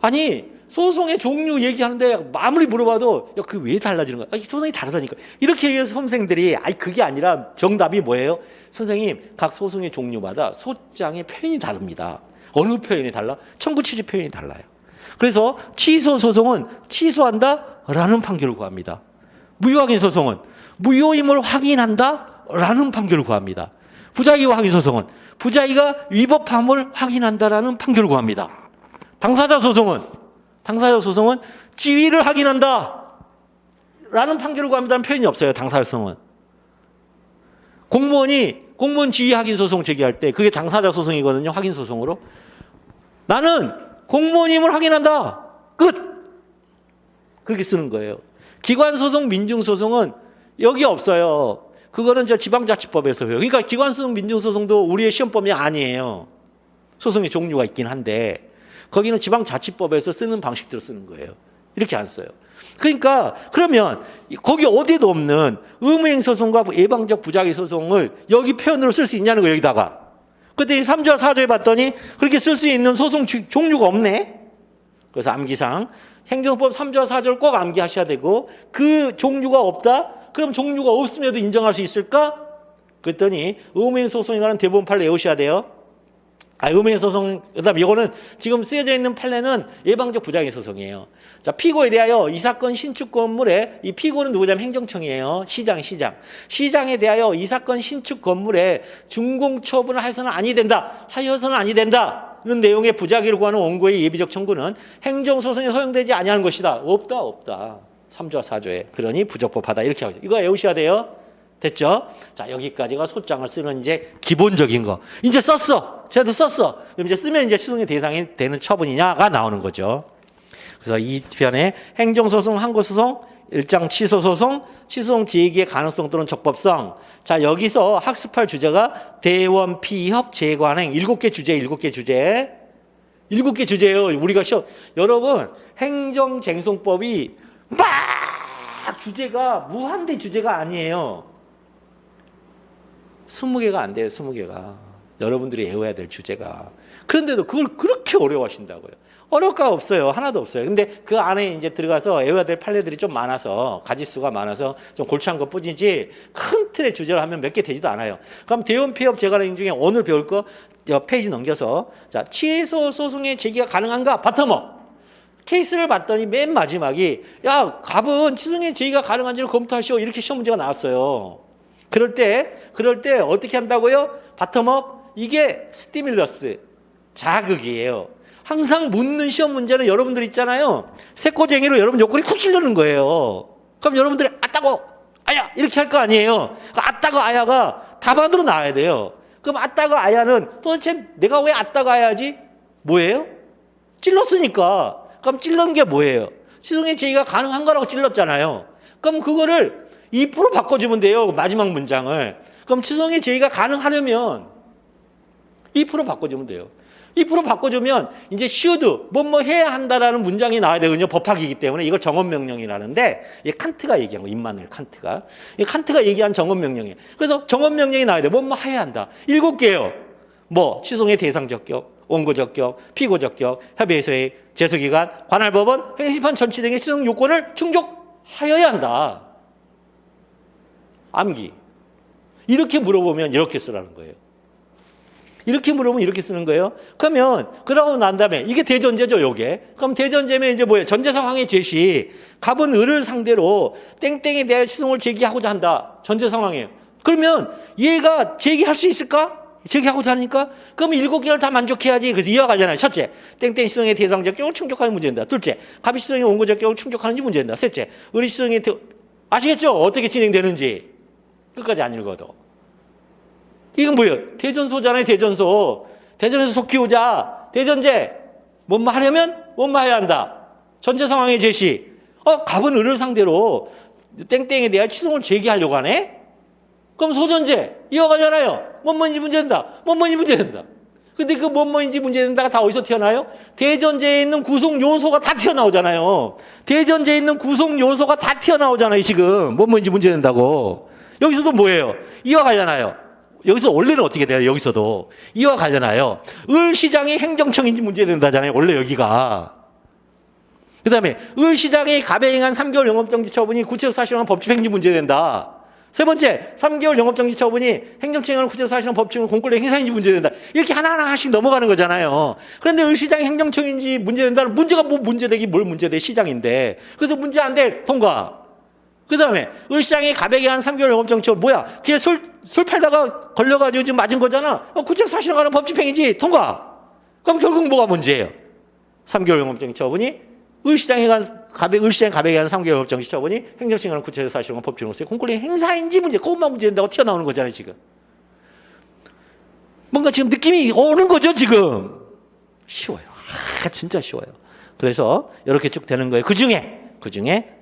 아니 소송의 종류 얘기하는데 아무리 물어봐도 그 왜 달라지는 거야? 소송이 다르다니까. 이렇게 얘기해서 선생들이 그게 아니라 정답이 뭐예요? 선생님 각 소송의 종류마다 소장의 표현이 다릅니다. 어느 표현이 달라? 청구 취지 표현이 달라요. 그래서 취소 소송은 취소한다라는 판결을 구합니다. 무효확인 소송은 무효임을 확인한다라는 판결을 구합니다. 부작위 확인 소송은 부작위가 위법함을 확인한다라는 판결을 구합니다. 당사자 소송은 지위를 확인한다라는 판결을 구합니다는 표현이 없어요. 당사자 소송은 공무원 지위 확인 소송 제기할 때 그게 당사자 소송이거든요. 확인 소송으로 나는 공무원임을 확인한다. 끝. 그렇게 쓰는 거예요. 기관소송, 민중소송은 여기 없어요. 그거는 지방자치법에서 배워요. 그러니까 기관소송, 민중소송도 우리의 시험법이 아니에요. 소송의 종류가 있긴 한데 거기는 지방자치법에서 쓰는 방식대로 쓰는 거예요. 이렇게 안 써요. 그러니까 그러면 거기 어디도 없는 의무행 소송과 예방적 부작위 소송을 여기 표현으로 쓸 수 있냐는 거예요. 여기다가. 그때 3조와 4조에 봤더니 그렇게 쓸 수 있는 소송 종류가 없네. 그래서 암기상 행정법 3조와 4조를 꼭 암기하셔야 되고 그 종류가 없다? 그럼 종류가 없음에도 인정할 수 있을까? 그랬더니 의무행 소송에 관한 대법원 판례 외우셔야 돼요. 의무행 소송, 그다음 이거는 지금 쓰여져 있는 판례는 예방적 부작위 소송이에요. 자, 피고에 대하여 이 사건 신축 건물에 이 피고는 누구냐면 행정청이에요. 시장에 대하여 이 사건 신축 건물에 준공 처분을 하여서는 아니 된다. 는 내용의 부작위를 구하는 원고의 예비적 청구는 행정소송에 허용되지 아니하는 것이다. 없다. 3조와 4조에. 그러니 부적법하다. 이렇게 하죠. 이거 외우셔야 돼요. 됐죠? 자, 여기까지가 소장을 쓰는 이제 기본적인 거. 이제 썼어. 제가 썼어. 그럼 이제 쓰면 이제 시송의 대상이 되는 처분이냐가 나오는 거죠. 그래서 이 편에 행정소송, 항고소송, 일장 취소소송, 취소소송 제기의 가능성 또는 적법성. 자, 여기서 학습할 주제가 대원, 피협, 재관행 7개 주제예요. 우리가 여러분 행정쟁송법이 막 주제가 무한대 주제가 아니에요. 20개가 안 돼요. 20개가. 여러분들이 외워야 될 주제가. 그런데도 그걸 그렇게 어려워하신다고요. 어려울 거 없어요. 하나도 없어요. 근데 그 안에 이제 들어가서 외워야 될 판례들이 좀 많아서 가지수가 많아서 좀 골치 한 것 뿐이지 큰 틀의 주제를 하면 몇 개 되지도 않아요. 그럼 대원, 피협, 재관행 중에 오늘 배울 거 페이지 넘겨서 자, 취소 소송의 제기가 가능한가? 바텀업. 케이스를 봤더니 맨 마지막이 야, 갑은 취소의 제기가 가능한지를 검토하시오. 이렇게 시험 문제가 나왔어요. 그럴 때 어떻게 한다고요? 바텀업. 이게 스티뮬러스, 자극이에요. 항상 묻는 시험 문제는 여러분들 있잖아요. 세코쟁이로 여러분 요건이 쿡 찔르는 거예요. 그럼 여러분들이 아따고 아야 이렇게 할 거 아니에요. 아따고 아야가 답안으로 나와야 돼요. 그럼 아따고 아야는 도대체 내가 왜 아따고 아야지? 뭐예요? 찔렀으니까. 그럼 찔른 게 뭐예요? 취소의 제기가 가능한 거라고 찔렀잖아요. 그럼 그거를 2% 바꿔주면 돼요. 마지막 문장을. 그럼 취소의 제기가 가능하려면 2% 바꿔주면 돼요. 2% 바꿔주면 이제 should 뭐 해야 한다라는 문장이 나와야 되거든요. 법학이기 때문에 이걸 정언명령이라는데 이 칸트가 얘기한 거. 임마누엘 칸트가. 이 칸트가 얘기한 정언명령이에요. 그래서 정언명령이 나와야 돼. 뭐 해야 한다. 7개예요. 취소의 대상 적격, 원고 적격, 피고 적격, 협의회소의 제소기간, 관할법원, 행정심판 전치 등의 시정 요건을 충족하여야 한다. 암기. 이렇게 물어보면 이렇게 쓰라는 거예요. 이렇게 물어보면 이렇게 쓰는 거예요. 그러면 그러고 난 다음에 이게 대전제죠, 요게. 그럼 대전제면 이제 뭐예요? 전제 상황의 제시. 갑은 을을 상대로 땡땡에 대해 시송을 제기하고자 한다. 전제 상황이에요. 그러면 얘가 제기할 수 있을까? 제기하고자 하니까? 그럼 7개를 다 만족해야지. 그래서 이어가잖아요. 첫째, 땡땡 시송의 대상 적격을 충족하는 문제입니다. 둘째, 갑이 시송의 원고 적격을 충족하는지 문제입니다. 셋째, 을이 시송의 아시겠죠? 어떻게 진행되는지. 끝까지 안 읽어도. 이건 뭐예요? 대전소잖아요, 대전소. 대전에서 속 키우자. 대전제. 뭔 말 하려면 뭔 말 해야 한다. 전제 상황의 제시. 갑은 을을 상대로 땡땡에 대한 치송을 제기하려고 하네? 그럼 소전제 이어가잖아요. 뭔뭐인지 문제된다. 뭔뭐인지 문제된다. 근데 그 뭔뭐인지 문제된다가 다 어디서 튀어나와요? 대전제에 있는 구성 요소가 다 튀어나오잖아요. 대전제에 있는 구성 요소가 다 튀어나오잖아요, 지금. 뭔뭐인지 문제된다고. 여기서도 뭐예요? 이어가잖아요. 여기서 원래는 어떻게 돼요? 여기서도 이어가잖아요. 을시장이 행정청인지 문제된다잖아요. 원래 여기가. 그 다음에 을시장이 갑에 행한 3개월 영업정지 처분이 구체적 사실상 법칙행위 문제된다. 세 번째, 3개월 영업정지 처분이 행정청에 의한 구체적 사실상 법칙은 공권력 행사인지 문제된다. 이렇게 하나하나씩 넘어가는 거잖아요. 그런데 을시장이 행정청인지 문제된다는 문제가 뭐 문제되기 뭘 문제돼? 시장인데. 그래서 문제 안 돼. 통과. 그 다음에 을시장이 갑에 행한 3개월 영업정지 처분 뭐야? 그게 술 팔다가 걸려가지고 지금 맞은 거잖아. 구체적 사실상 관한 법칙행위지. 통과. 그럼 결국 뭐가 문제예요? 3개월 영업정지 처분이 을시장에 간 을시장 갑에 한 3개월 영업정지 처분이 행정청에 관한 구체적 사실과 법칙으로서의 공권력 행사인지 문제, 그것만 문제된다고 튀어나오는 거잖아요, 지금. 뭔가 지금 느낌이 오는 거죠, 지금. 쉬워요. 진짜 쉬워요. 그래서 이렇게 쭉 되는 거예요. 그 중에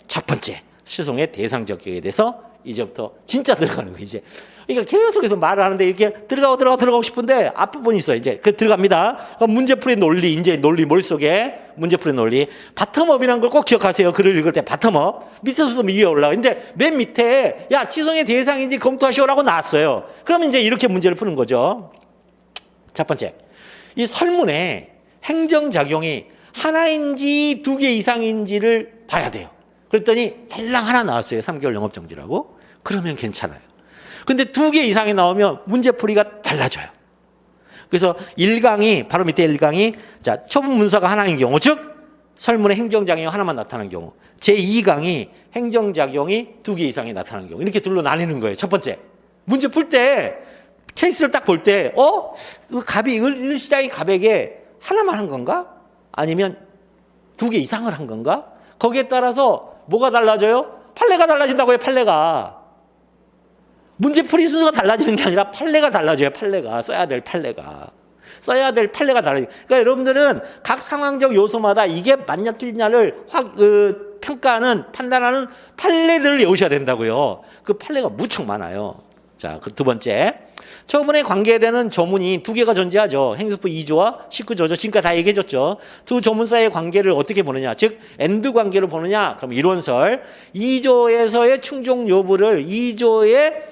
첫 번째, 시송의 대상 적격에 대해서 이제부터 진짜 들어가는 거예요, 이제. 그러니까 계속해서 말을 하는데 이렇게 들어가고 싶은데 앞부분이 있어요. 이제 그 들어갑니다. 그럼 문제풀이 논리, 이제 논리 머릿속에 문제풀이 논리. 바텀업이라는 걸 꼭 기억하세요. 글을 읽을 때 바텀업. 밑에서 위에 올라가. 근데 맨 밑에 야, 치송의 대상인지 검토하시오라고 나왔어요. 그러면 이제 이렇게 문제를 푸는 거죠. 첫 번째. 이 설문에 행정작용이 하나인지 두 개 이상인지를 봐야 돼요. 그랬더니 달랑 하나 나왔어요. 3개월 영업정지라고. 그러면 괜찮아요. 근데 두 개 이상이 나오면 문제풀이가 달라져요. 그래서 1강이 바로 밑에 1강이 자, 처분 문서가 하나인 경우, 즉 설문의 행정작용이 하나만 나타나는 경우. 제2강이 행정작용이 두 개 이상이 나타나는 경우. 이렇게 둘로 나뉘는 거예요. 첫 번째. 문제 풀 때 케이스를 딱 볼 때 갑이 을시장이 갑에게 하나만 한 건가? 아니면 두 개 이상을 한 건가? 거기에 따라서 뭐가 달라져요? 판례가 달라진다고요. 판례가. 문제풀이 순서가 달라지는 게 아니라 판례가 달라져요. 판례가. 써야 될 판례가 달라져요. 그러니까 여러분들은 각 상황적 요소마다 이게 맞냐 틀리냐를 평가하는, 판단하는 판례들을 외우셔야 된다고요. 그 판례가 무척 많아요. 자, 그 두 번째. 처분에 관계되는 조문이 두 개가 존재하죠. 행정부 2조와 19조죠. 지금까지 다 얘기해줬죠. 두 조문 사이의 관계를 어떻게 보느냐. 즉 엔드 관계를 보느냐. 그럼 이론설. 2조에서의 충족 여부를 2조에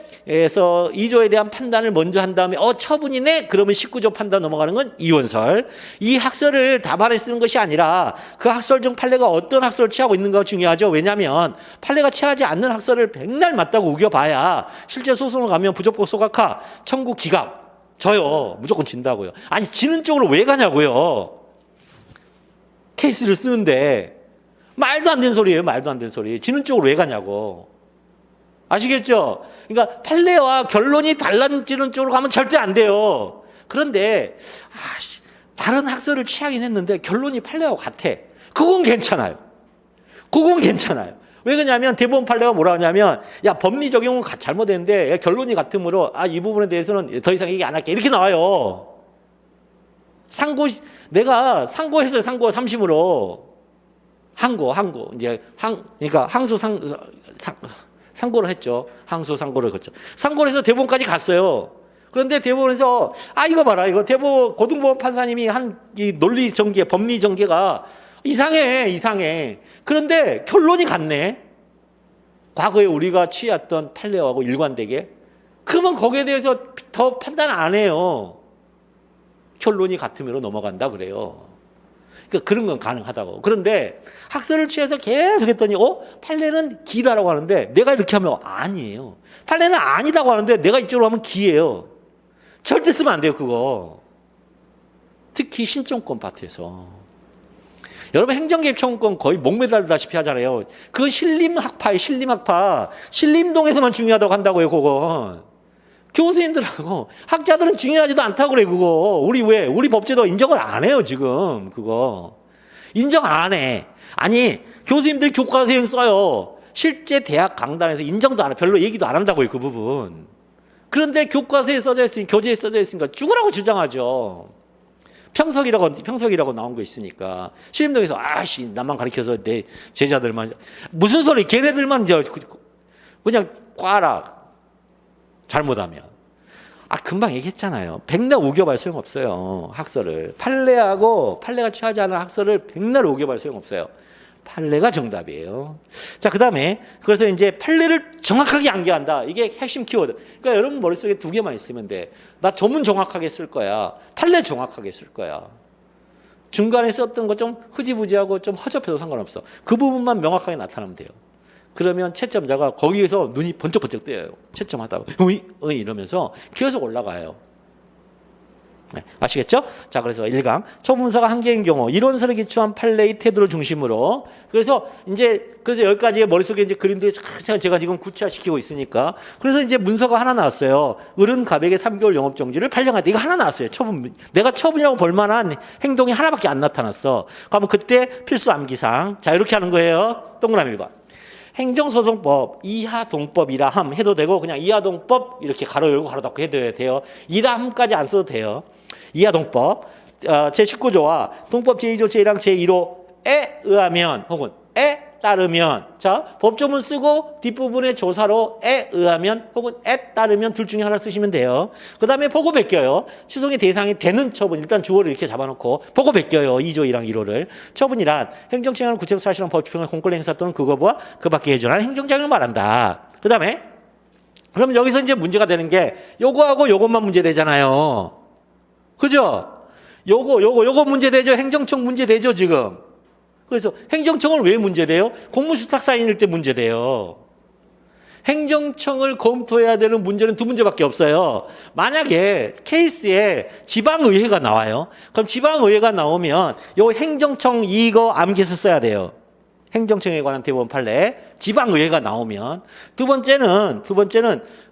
대한 판단을 먼저 한 다음에 처분이네? 그러면 19조 판단 넘어가는 건 이원설. 이 학설을 답안에 쓰는 것이 아니라 그 학설 중 판례가 어떤 학설을 취하고 있는가가 중요하죠. 왜냐하면 판례가 취하지 않는 학설을 백날 맞다고 우겨봐야 실제 소송을 가면 부족법 소각화, 청구 기각 져요. 무조건 진다고요. 아니 지는 쪽으로 왜 가냐고요. 케이스를 쓰는데 말도 안 되는 소리예요. 말도 안 되는 소리. 지는 쪽으로 왜 가냐고. 아시겠죠? 그러니까 판례와 결론이 달라지는 쪽으로 가면 절대 안 돼요. 그런데 다른 학설을 취하긴 했는데 결론이 판례하고 같아. 그건 괜찮아요. 왜 그러냐면 대법원 판례가 뭐라 하냐면 야, 법리 적용은 잘못했는데 결론이 같으므로 이 부분에 대해서는 더 이상 얘기 안 할게. 이렇게 나와요. 내가 상고했어요. 상고 3심으로. 항고. 이제 그러니까 상고를 했죠. 항소 상고를 했죠. 상고를 해서 대법원까지 갔어요. 그런데 대법원에서 이거 봐라. 이거 고등법원 판사님이 한 이 논리 전개, 법리 전개가 이상해. 그런데 결론이 같네. 과거에 우리가 취했던 판례하고 일관되게. 그러면 거기에 대해서 더 판단 안 해요. 결론이 같으면 넘어간다 그래요. 그러니까 그런 건 가능하다고. 그런데 학설을 취해서 계속 했더니 판례는 기다라고 하는데 내가 이렇게 하면 아니에요. 판례는 아니다고 하는데 내가 이쪽으로 하면 기예요. 절대 쓰면 안 돼요, 그거. 특히 신청권 파트에서. 여러분 행정개입 청구권 거의 목매달다시피 하잖아요. 그건 신림학파예요. 신림동에서만 중요하다고 한다고요, 그건. 교수님들하고 학자들은 중요하지도 않다고 그래, 그거. 우리 법제도 인정을 안 해요, 지금. 그거. 인정 안 해. 아니, 교수님들 교과서에 써요. 실제 대학 강단에서 인정도 안 해. 별로 얘기도 안 한다고요, 그 부분. 그런데 교과서에 써져 있으니, 교재에 써져 있으니까 죽으라고 주장하죠. 평석이라고 나온 거 있으니까. 신림동에서 아씨 나만 가르쳐서 내 제자들만 무슨 소리? 걔네들만 이제 그냥 꽈라. 잘못하면. 금방 얘기했잖아요. 백날 우겨봐야 소용없어요. 학설을. 판례가 취하지 않은 학설을 백날 우겨봐야 소용없어요. 판례가 정답이에요. 자, 그 다음에 그래서 이제 판례를 정확하게 암기한다. 이게 핵심 키워드. 그러니까 여러분 머릿속에 두 개만 있으면 돼. 나 조문 정확하게 쓸 거야. 판례 정확하게 쓸 거야. 중간에 썼던 거 좀 흐지부지하고 좀 허접해도 상관없어. 그 부분만 명확하게 나타나면 돼요. 그러면 채점자가 거기에서 눈이 번쩍번쩍 뜨여요. 채점하다가 이러면서 계속 올라가요. 네, 아시겠죠? 자, 그래서 1강 초문서가 한 개인 경우 이론서를 기초한 판례의 태도를 중심으로 그래서 여기까지 머릿속에 이제 그림들이 제가 지금 구체화시키고 있으니까 그래서 이제 문서가 하나 나왔어요. 어른 가백의 3개월 영업 정지를 발령하다. 이거 하나 나왔어요. 처분. 내가 처분이라고 볼 만한 행동이 하나밖에 안 나타났어. 그러면 그때 필수 암기사항. 자, 이렇게 하는 거예요. 동그라미 1번. 행정소송법 이하동법이라 함 해도 되고 그냥 이하동법 이렇게 가로 열고 가로 닫고 해도 돼요. 이라 함까지 안 써도 돼요. 이하동법 제19조와 동법 제2조 제1항 제1호에 의하면 혹은 에 따르면 자 법조문 쓰고 뒷부분에 조사로 에 의하면 혹은 에 따르면 둘 중에 하나 쓰시면 돼요. 그 다음에 보고 베껴요. 취소의 대상이 되는 처분 일단 주어를 이렇게 잡아놓고 보고 베껴요. 2조 1항 1호를 처분이란 행정처행하는 구체적 사실은 법규평을 공권 행사 또는 그거보다 그 밖에 해준하는 행정장을 말한다. 그 다음에 그럼 여기서 이제 문제가 되는 게 요거하고 요것만 문제되잖아요. 그죠? 요거 문제되죠. 행정청 문제되죠 지금. 그래서 행정청을 왜 문제돼요? 공무수탁 사인일 때 문제돼요. 행정청을 검토해야 되는 문제는 두 문제밖에 없어요. 만약에 케이스에 지방의회가 나와요. 그럼 지방의회가 나오면 요 행정청 이거 암기해서 써야 돼요. 행정청에 관한 대법원 판례 지방의회가 나오면 두 번째는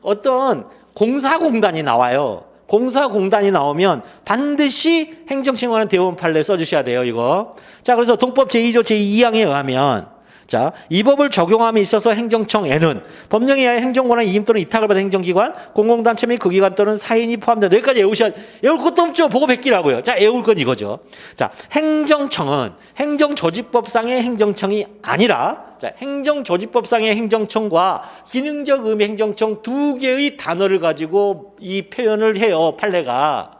어떤 공사공단이 나와요. 공사공단이 나오면 반드시 행정청에 관한 대법원 판례 써주셔야 돼요. 이거. 자, 그래서 동법 제2조 제2항에 의하면 자, 이 법을 적용함에 있어서 행정청에는 법령에 의하여 행정권한 이임 또는 위탁을 받은 행정기관, 공공단체 및 그 기관 또는 사인이 포함된다. 여기까지 외울 것도 없죠. 보고 베끼라고요. 자, 외울 건 이거죠. 자, 행정청은 행정조직법상의 행정청이 아니라 자, 행정조직법상의 행정청과 기능적 의미 행정청 두 개의 단어를 가지고 이 표현을 해요. 판례가.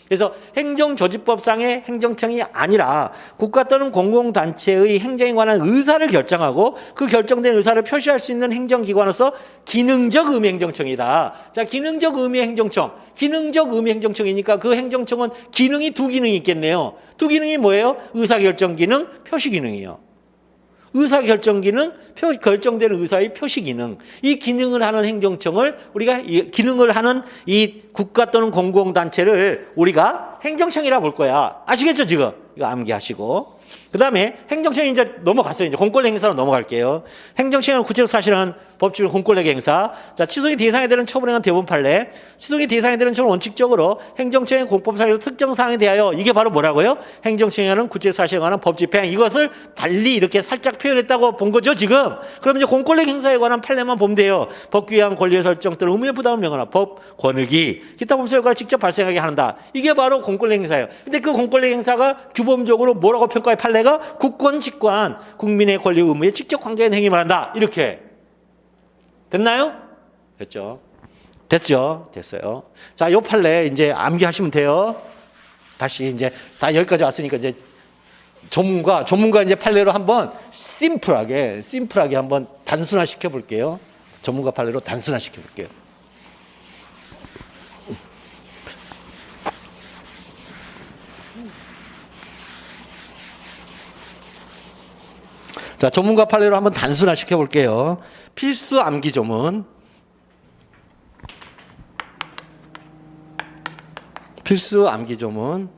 그래서 행정조직법상의 행정청이 아니라 국가 또는 공공단체의 행정에 관한 의사를 결정하고 그 결정된 의사를 표시할 수 있는 행정기관으로서 기능적 의미 행정청이다. 자, 기능적 의미 행정청. 기능적 의미 행정청이니까 그 행정청은 기능이 두 기능이 있겠네요. 두 기능이 뭐예요? 의사결정 기능, 표시 기능이요. 의사결정 기능, 결정되는 의사의 표시 기능. 이 기능을 하는 행정청을 우리가 기능을 하는 이 국가 또는 공공단체를 우리가 행정청이라 볼 거야. 아시겠죠, 지금? 이거 암기하시고. 그 다음에 행정청이 이제 넘어갔어요. 이제 공권력 행사로 넘어갈게요. 행정청은 구체적 사실은 법칙을 공권력 행사. 자, 취소의 대상에 되는 처분에 관한 대법원 판례. 취소의 대상에 되는 처분 원칙적으로 행정청의 공법 사실의 특정 사항에 대하여 이게 바로 뭐라고요? 행정청에 관한 구체적 사실에 관한 법 집행. 이것을 달리 이렇게 살짝 표현했다고 본 거죠, 지금. 그럼 이제 공권력 행사에 관한 판례만 보면 돼요. 법규에 의한 권리의 설정 또는 의무의 부담을 명하나 법 권익이 기타 법률 효과를 직접 발생하게 한다. 이게 바로 공권력 행사예요. 근데 그 공권력 행사가 규범적으로 뭐라고 평가해 판례가 국권, 직관, 국민의 권리 의무에 직접 관계된 행위를 한다. 이렇게. 됐나요? 됐죠? 됐죠? 됐어요. 자, 요 판례 이제 암기하시면 돼요. 다시 이제 다 여기까지 왔으니까 이제 전문가 이제 판례로 한번 심플하게 한번 단순화 시켜 볼게요. 전문가 판례로 단순화 시켜 볼게요. 자, 전문가 판례로 한번 단순화 시켜볼게요. 필수 암기 조문. 필수 암기 조문.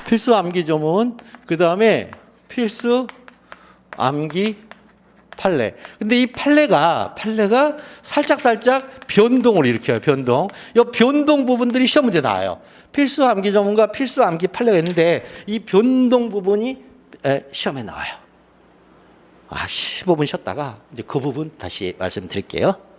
필수 암기 조문. 그 다음에 필수 암기 판례. 근데 이 판례가 살짝 변동을 일으켜요. 변동. 이 변동 부분들이 시험 문제 나와요. 필수 암기 전문과 필수 암기 판례가 있는데 이 변동 부분이 시험에 나와요. 15분 쉬었다가 이제 그 부분 다시 말씀드릴게요.